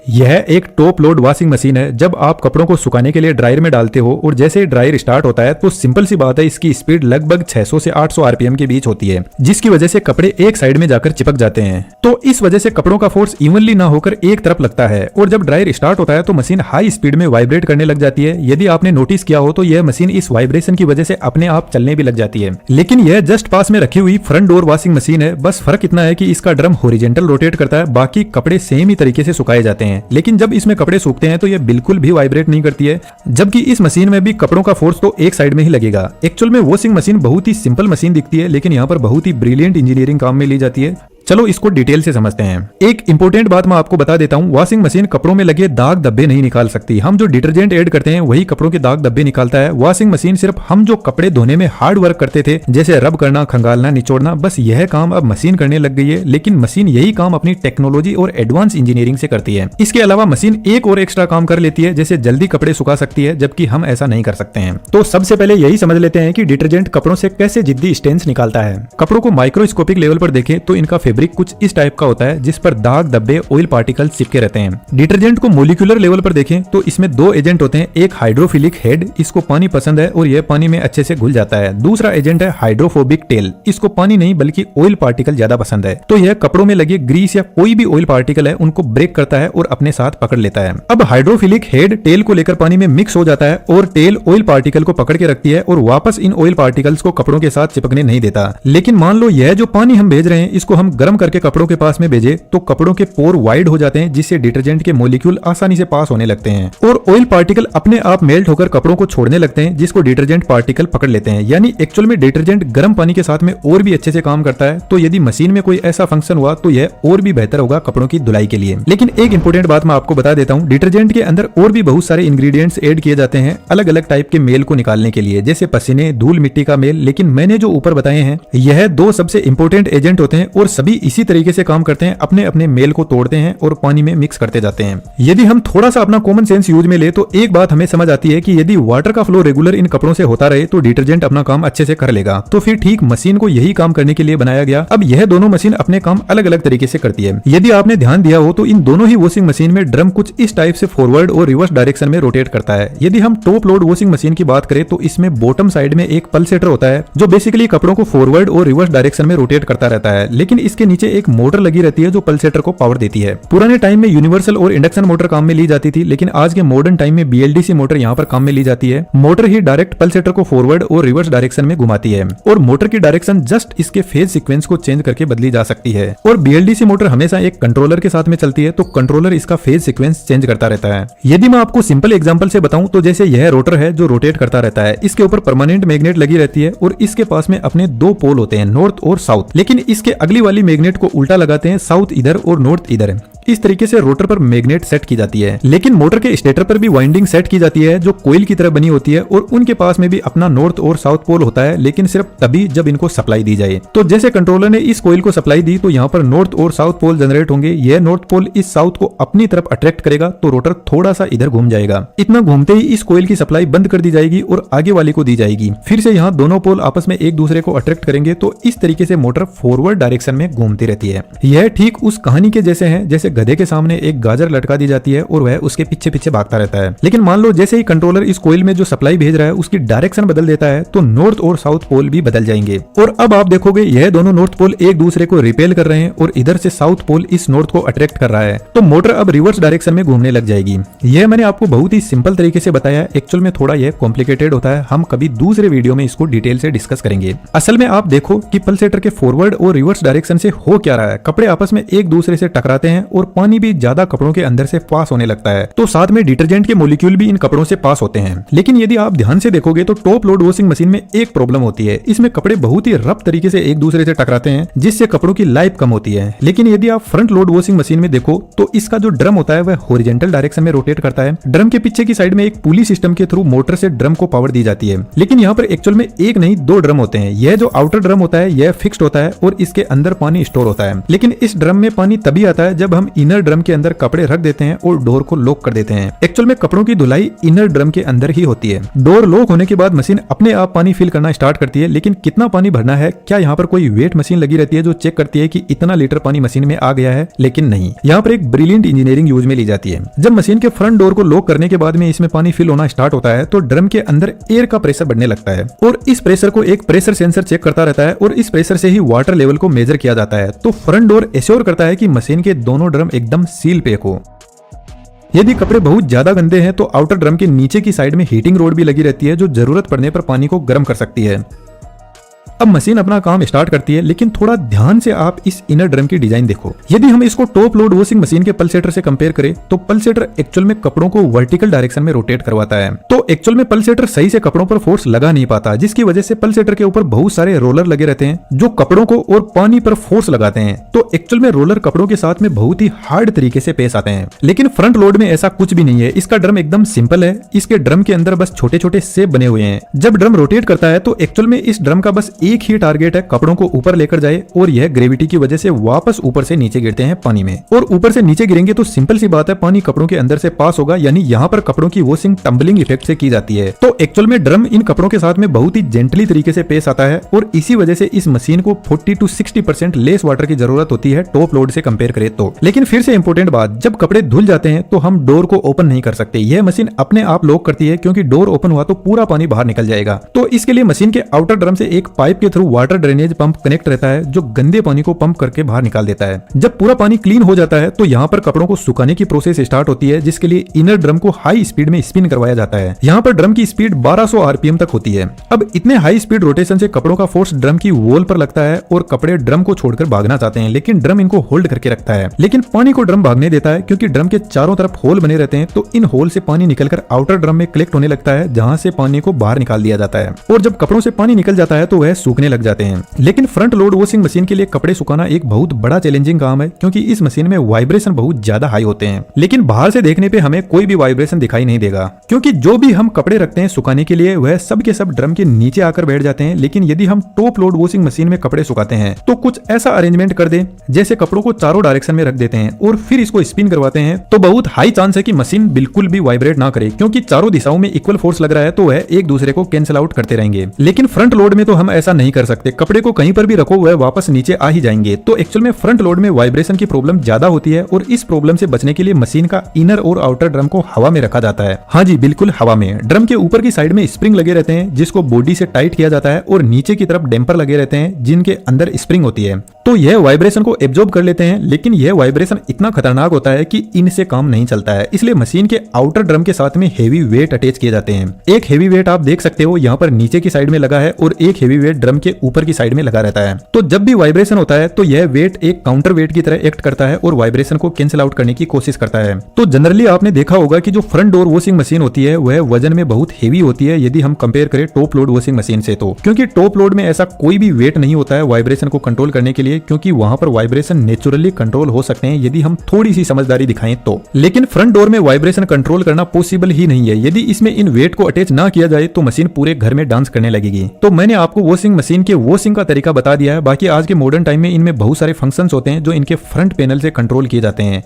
यह एक top load washing machine है। जब आप कपड़ों को सुखाने के लिए ड्रायर में डालते हो और जैसे ही ड्रायर स्टार्ट होता है तो सिंपल सी बात है, इसकी स्पीड लगभग 600 से 800 आरपीएम के बीच होती है, जिसकी वजह से कपड़े एक साइड में जाकर चिपक जाते हैं। तो इस वजह से कपड़ों का फोर्स इवनली ना होकर एक तरफ लगता है और जब ड्रायर स्टार्ट होता है तो मशीन हाई स्पीड में वाइब्रेट करने लग जाती है। यदि आपने नोटिस किया हो तो यह मशीन इस वाइब्रेशन की वजह से अपने आप चलने भी लग जाती है। लेकिन यह जस्ट पास में रखी हुई फ्रंट डोर वॉशिंग मशीन है। बस फर्क इतना है कि इसका ड्रम हॉरिजॉन्टल रोटेट करता है, बाकी कपड़े सेम ही तरीके से सुखाए जाते हैं। लेकिन जब इसमें कपड़े सूखते हैं तो यह बिल्कुल भी वाइब्रेट नहीं करती है, जबकि इस मशीन में भी कपड़ों का फोर्स तो एक साइड में ही लगेगा। एक्चुअल में वॉशिंग मशीन बहुत ही सिंपल मशीन दिखती है, लेकिन यहाँ पर बहुत ही ब्रिलियंट इंजीनियरिंग काम में ली जाती है। चलो इसको डिटेल से समझते हैं। एक इंपॉर्टेंट बात मैं आपको बता देता हूँ, वॉशिंग मशीन कपड़ों में लगे दाग धब्बे नहीं निकाल सकती। हम जो डिटर्जेंट ऐड करते हैं वही कपड़ों के दाग धब्बे निकालता है। वॉशिंग मशीन सिर्फ हम जो कपड़े धोने में हार्ड वर्क करते थे, जैसे रब करना, खंगालना, निचोड़ना, बस यह काम अब मशीन करने लग गई है। लेकिन मशीन यही काम अपनी टेक्नोलॉजी और एडवांस इंजीनियरिंग से करती है। इसके अलावा मशीन एक और एक्स्ट्रा काम कर लेती है, जैसे जल्दी कपड़े सुखा सकती है, जबकि हम ऐसा नहीं कर सकते हैं। तो सबसे पहले यही समझ लेते हैं कि डिटर्जेंट कपड़ों से कैसे जिद्दी स्टेन्स निकालता है। कपड़ों को माइक्रोस्कोपिक लेवल पर देखें तो इनका फैब्रिक कुछ इस टाइप का होता है, जिस पर दाग धब्बे ऑयल पार्टिकल चिपके रहते हैं। डिटर्जेंट को मोलिकुलर लेवल पर देखें तो इसमें दो एजेंट होते हैं। एक हाइड्रोफिलिक हेड, इसको पानी पसंद है और यह पानी में अच्छे से घुल जाता है। दूसरा एजेंट है हाइड्रोफोबिक टेल, इसको पानी नहीं बल्कि ऑयल पार्टिकल ज्यादा पसंद है। तो यह कपड़ों में लगे ग्रीस या कोई भी ऑयल पार्टिकल है उनको ब्रेक करता है और अपने साथ पकड़ लेता है। अब हाइड्रोफिलिक हेड टेल को लेकर पानी में मिक्स हो जाता है और टेल ऑयल पार्टिकल को पकड़ के रखती है और वापस इन ऑयल पार्टिकल्स को कपड़ों के साथ चिपकने नहीं देता। लेकिन मान लो यह जो पानी हम भेज रहे हैं इसको हम गर्म करके कपड़ों के पास में भेजे तो कपड़ों के पोर वाइड हो जाते हैं, जिससे डिटर्जेंट के मॉलिक्यूल आसानी से पास होने लगते हैं और ऑयल पार्टिकल अपने आप मेल्ट होकर कपड़ों को छोड़ने लगते हैं, जिसको डिटर्जेंट पार्टिकल पकड़ लेते हैं। यानी एक्चुअल में डिटर्जेंट गर्म पानी के साथ में और भी अच्छे से काम करता है। तो यदि मशीन में कोई ऐसा फंक्शन हुआ तो यह और भी बेहतर होगा कपड़ों की धुलाई के लिए। लेकिन एक इंपॉर्टेंट बात मैं आपको बता देता हूँ, डिटर्जेंट के अंदर और भी बहुत सारे इंग्रेडिएंट्स ऐड किए जाते हैं अलग अलग टाइप के मेल को निकालने के लिए, जैसे पसीने, धूल मिट्टी का मेल। लेकिन मैंने जो ऊपर बताए हैं यह दो सबसे इंपॉर्टेंट एजेंट होते हैं और सभी इसी तरीके से काम करते हैं, अपने अपने मेल को तोड़ते हैं और पानी में मिक्स करते जाते हैं। यदि हम थोड़ा सा अपना कॉमन सेंस यूज में ले तो एक बात हमें समझ आती है कि यदि वाटर का फ्लो रेगुलर इन कपड़ों से होता रहे तो डिटर्जेंट अपना काम अच्छे से कर लेगा। तो फिर ठीक मशीन को यही काम करने के लिए बनाया गया। अब यह दोनों मशीन अपने काम अलग अलग तरीके से करती है। यदि आपने ध्यान दिया हो तो इन दोनों ही वॉशिंग मशीन में ड्रम कुछ इस टाइप से फॉरवर्ड और रिवर्स डायरेक्शन में रोटेट करता है। यदि हम टॉप लोड वॉशिंग मशीन की बात करें तो इसमें बॉटम साइड में एक पल्सेटर होता है जो बेसिकली कपड़ों को फॉरवर्ड और रिवर्स डायरेक्शन में रोटेट करता रहता है। लेकिन इसके नीचे एक मोटर लगी रहती है जो पल्सेटर को पावर देती है। पुराने टाइम में यूनिवर्सल और इंडक्शन मोटर काम में ली जाती थी, लेकिन आज के मॉडर्न टाइम में बीएलडीसी मोटर यहाँ पर काम में ली जाती है। मोटर ही डायरेक्ट पल्सेटर को फॉरवर्ड और रिवर्स डायरेक्शन में घुमाती है और मोटर की डायरेक्शन जस्ट इसके फेज सीक्वेंस को चेंज करके बदली जा सकती है। और बीएलडीसी मोटर हमेशा एक कंट्रोलर के साथ में चलती है, तो कंट्रोलर इसका फेज सीक्वेंस चेंज करता रहता है। यदि मैं आपको सिंपल एग्जांपल से बताऊं तो जैसे यह रोटर है जो रोटेट करता रहता है, इसके ऊपर परमानेंट मैग्नेट लगी रहती है और इसके पास में अपने दो पोल होते हैं, नॉर्थ और साउथ। लेकिन इसके अगली वाली मैग्नेट को उल्टा लगाते हैं, साउथ इधर और नॉर्थ इधर। इस तरीके से रोटर पर मैग्नेट सेट की जाती है। लेकिन मोटर के स्टेटर पर भी वाइंडिंग सेट की जाती है जो कोइल की तरह बनी होती है और उनके पास में भी अपना नॉर्थ और साउथ पोल होता है, लेकिन सिर्फ तभी जब इनको सप्लाई दी जाए। तो जैसे कंट्रोलर ने इस कोइल को सप्लाई दी तो यहाँ पर नॉर्थ और साउथ पोल जनरेट होंगे। यह नॉर्थ पोल इस साउथ को अपनी तरफ अट्रैक्ट करेगा तो रोटर थोड़ा सा इधर घूम जाएगा। इतना घूमते ही इस कोइल की सप्लाई बंद कर दी जाएगी और आगे वाले को दी जाएगी। फिर से यहाँ दोनों पोल आपस में एक दूसरे को अट्रैक्ट करेंगे, तो इस तरीके से मोटर फॉरवर्ड डायरेक्शन में घूमती रहती है। यह ठीक उस कहानी के जैसे है जैसे गधे के सामने एक गाजर लटका दी जाती है और वह उसके पीछे पीछे भागता रहता है। लेकिन मान लो जैसे ही कंट्रोलर इस कोइल में जो सप्लाई भेज रहा है उसकी डायरेक्शन बदल देता है तो नॉर्थ और साउथ पोल भी बदल जाएंगे। और अब आप देखोगे यह दोनों नॉर्थ पोल एक दूसरे को रिपेल कर रहे हैं और इधर से साउथ पोल इस नॉर्थ को अट्रैक्ट कर रहा है, तो मोटर अब रिवर्स डायरेक्शन में घूमने लग जाएगी। यह मैंने आपको बहुत ही सिंपल तरीके से बताया। एक्चुअल में थोड़ा यह कॉम्प्लिकेटेड होता है, हम कभी दूसरे वीडियो में इसको डिटेल से डिस्कस करेंगे। असल में आप देखो कि पल्सेटर के फॉरवर्ड और रिवर्स डायरेक्शन से हो क्या रहा है, कपड़े आपस में एक दूसरे से टकराते हैं और पानी भी ज्यादा कपड़ों के अंदर से पास होने लगता है, तो साथ में डिटर्जेंट के मॉलिक्यूल भी इन कपड़ों से पास होते हैं। लेकिन यदि आप ध्यान से देखोगे तो टॉप लोड वॉशिंग मशीन में एक प्रॉब्लम होती है, इसमें कपड़े बहुत ही रफ तरीके से एक दूसरे से टकराते हैं, जिससे कपड़ों की लाइफ कम होती है। लेकिन यदि आप फ्रंट लोड वॉशिंग मशीन में देखो तो इसका जो ड्रम होता है वह हॉरिजॉन्टल डायरेक्शन में रोटेट करता है। ड्रम के पीछे की साइड में एक पुली सिस्टम के थ्रू मोटर से ड्रम को पावर दी जाती है। लेकिन यहाँ पर एक्चुअल में एक नहीं दो ड्रम होते हैं। यह जो आउटर ड्रम होता है यह फिक्स्ड होता है और इसके अंदर पानी पानी स्टोर होता है। लेकिन इस ड्रम में पानी तभी आता है जब हम इनर ड्रम के अंदर कपड़े रख देते हैं और डोर को लॉक कर देते हैं। एक्चुअल में कपड़ों की धुलाई इनर ड्रम के अंदर ही होती है। डोर लॉक होने के बाद मशीन अपने आप पानी फिल करना स्टार्ट करती है, लेकिन कितना पानी भरना है, क्या यहाँ पर कोई वेट मशीन लगी रहती है जो चेक करती है कि इतना लीटर पानी मशीन में आ गया है? लेकिन नहीं, यहाँ पर एक ब्रिलियंट इंजीनियरिंग यूज में ली जाती है। जब मशीन के फ्रंट डोर को लॉक करने के बाद में इसमें पानी फिल होना स्टार्ट होता है तो ड्रम के अंदर एयर का प्रेशर बढ़ने लगता है और इस प्रेशर को एक प्रेशर सेंसर चेक करता रहता है और इस प्रेशर से ही वाटर लेवल को मेजर किया जाता है। तो फ्रंट डोर एश्योर करता है कि मशीन के दोनों ड्रम एकदम सील पैक हो। यदि कपड़े बहुत ज्यादा गंदे हैं तो आउटर ड्रम के नीचे की साइड में हीटिंग रोड भी लगी रहती है जो जरूरत पड़ने पर पानी को गर्म कर सकती है। अब मशीन अपना काम स्टार्ट करती है, लेकिन थोड़ा ध्यान से आप इस इनर ड्रम की डिजाइन देखो। यदि हम इसको टॉप लोड वॉशिंग मशीन के पल्सेटर से कंपेयर करें तो पल्सेटर एक्चुअल में कपड़ों को वर्टिकल डायरेक्शन में रोटेट करवाता है। तो एक्चुअल में पल्सेटर सही से कपड़ों पर फोर्स लगा नहीं पाता, जिसकी वजह से पल्सेटर के ऊपर बहुत सारे रोलर लगे रहते हैं जो कपड़ों को और पानी पर फोर्स लगाते हैं। तो एक्चुअल में रोलर कपड़ों के साथ में बहुत ही हार्ड तरीके से पेश आते हैं। लेकिन फ्रंट लोड में ऐसा कुछ भी नहीं है। इसका ड्रम एकदम सिंपल है। इसके ड्रम के अंदर बस छोटे छोटे शेप बने हुए हैं। जब ड्रम रोटेट करता है तो एक्चुअल में इस ड्रम का बस एक ही टारगेट है, कपड़ों को ऊपर लेकर जाए और यह ग्रेविटी की वजह से वापस ऊपर से नीचे गिरते हैं पानी में। और ऊपर से नीचे गिरेंगे तो सिंपल सी बात है, पानी कपड़ों के अंदर से पास होगा, यानी यहाँ पर कपड़ों की वॉशिंग टम्बलिंग इफेक्ट से की जाती है। तो एक्चुअल में ड्रम इन कपड़ों के साथ में बहुत ही जेंटली तरीके से पेश आता है और इसी वजह से इस मशीन को 40 to 60% लेस वाटर की जरूरत होती है टॉप लोड से कंपेयर करें तो। लेकिन फिर से इंपॉर्टेंट बात, जब कपड़े धुल जाते हैं तो हम डोर को ओपन नहीं कर सकते। यह मशीन अपने आप लॉक करती है, क्योंकि डोर ओपन हुआ तो पूरा पानी बाहर निकल जाएगा। तो इसके लिए मशीन के आउटर ड्रम से एक पाइप के through water drainage pump connect रहता है जो गंदे पानी को पंप करके बाहर निकाल देता है। जब पूरा पानी क्लीन हो जाता है तो यहाँ पर कपड़ों को सुखाने की प्रोसेस स्टार्ट होती है, जिसके लिए इनर ड्रम को हाई स्पीड में स्पिन करवाया जाता है। यहाँ पर ड्रम की स्पीड 1200 आरपीएम तक होती है। अब इतने हाई स्पीड रोटेशन से कपड़ों का फोर्स ड्रम की वॉल पर लगता है और कपड़े ड्रम को छोड़कर भागना चाहते हैं, लेकिन ड्रम इनको होल्ड करके रखता है। लेकिन पानी को ड्रम भागने देता है, क्योंकि ड्रम के चारों तरफ होल बने रहते हैं। तो इन होल से पानी निकलकर आउटर ड्रम में कलेक्ट होने लगता है, जहां से पानी को बाहर निकाल दिया जाता है। और जब कपड़ों से पानी निकल जाता है तो वह सूखने लग जाते हैं। लेकिन फ्रंट लोड वॉशिंग मशीन के लिए कपड़े सुखाना एक बहुत बड़ा चैलेंजिंग काम है, क्योंकि इस मशीन में वाइब्रेशन बहुत ज्यादा हाई होते हैं। लेकिन बाहर से देखने पे हमें कोई भी वाइब्रेशन दिखाई नहीं देगा, क्योंकि जो भी हम कपड़े रखते हैं सुखाने के लिए वह सब के सब ड्रम के नीचे आकर बैठ जाते हैं। लेकिन यदि हम टॉप लोड वॉशिंग मशीन में कपड़े सुखाते हैं तो कुछ ऐसा अरेंजमेंट कर दे जैसे कपड़ों को चारों डायरेक्शन में रख देते हैं और फिर इसको स्पिन करवाते हैं, तो बहुत हाई चांस है कि मशीन बिल्कुल भी वाइब्रेट ना करे, क्योंकि चारों दिशाओं में इक्वल फोर्स लग रहा है तो वह एक दूसरे को कैंसिल आउट करते रहेंगे। लेकिन फ्रंट लोड में तो हम ऐसा नहीं कर सकते। कपड़े को कहीं पर भी रखो वह वापस नीचे आ ही जाएंगे। तो एक्चुअल में फ्रंट लोड में वाइब्रेशन की प्रॉब्लम ज्यादा होती है और इस प्रॉब्लम से बचने के लिए मशीन का इनर और आउटर ड्रम को हवा में रखा जाता है। हाँ जी, बिल्कुल हवा में। ड्रम के ऊपर की साइड में स्प्रिंग लगे रहते हैं जिसको बॉडी से टाइट किया जाता है और नीचे की तरफ डैम्पर लगे रहते हैं जिनके अंदर स्प्रिंग होती है। तो यह वाइब्रेशन को एब्जॉर्ब कर लेते हैं, लेकिन यह वाइब्रेशन इतना खतरनाक होता है कि इनसे काम नहीं चलता है। इसलिए मशीन के आउटर ड्रम के साथ में हेवी वेट अटैच किए जाते हैं। एक हेवी वेट आप देख सकते हो यहाँ पर नीचे की साइड में लगा है और एक हेवी वेट ड्रम के ऊपर की साइड में लगा रहता है। तो जब भी वाइब्रेशन होता है तो यह वेट एक काउंटर वेट की तरह एक्ट करता है और वाइब्रेशन को कैंसिल आउट करने की कोशिश करता है। तो जनरली आपने देखा होगा कि जो फ्रंट डोर वॉशिंग मशीन होती है वह वजन में बहुत हेवी होती है यदि हम कंपेयर करें टॉप लोड वॉशिंग मशीन से। तो क्योंकि टॉप लोड में ऐसा कोई भी वेट नहीं होता है वाइब्रेशन को कंट्रोल करने के लिए, क्योंकि वहां पर वाइब्रेशन नेचुरली कंट्रोल हो सकते हैं यदि हम थोड़ी सी समझदारी दिखाएं तो। लेकिन फ्रंट डोर में वाइब्रेशन कंट्रोल करना पॉसिबल ही नहीं है। यदि इसमें इन वेट को अटैच ना किया जाए तो मशीन पूरे घर में डांस करने लगेगी। तो मैंने आपको वॉशिंग मशीन के वॉशिंग का तरीका बता दिया है। बाकी आज के मॉडर्न टाइम में इनमें बहुत सारे फंक्शंस होते हैं जो इनके फ्रंट पैनल से कंट्रोल किए जाते हैं।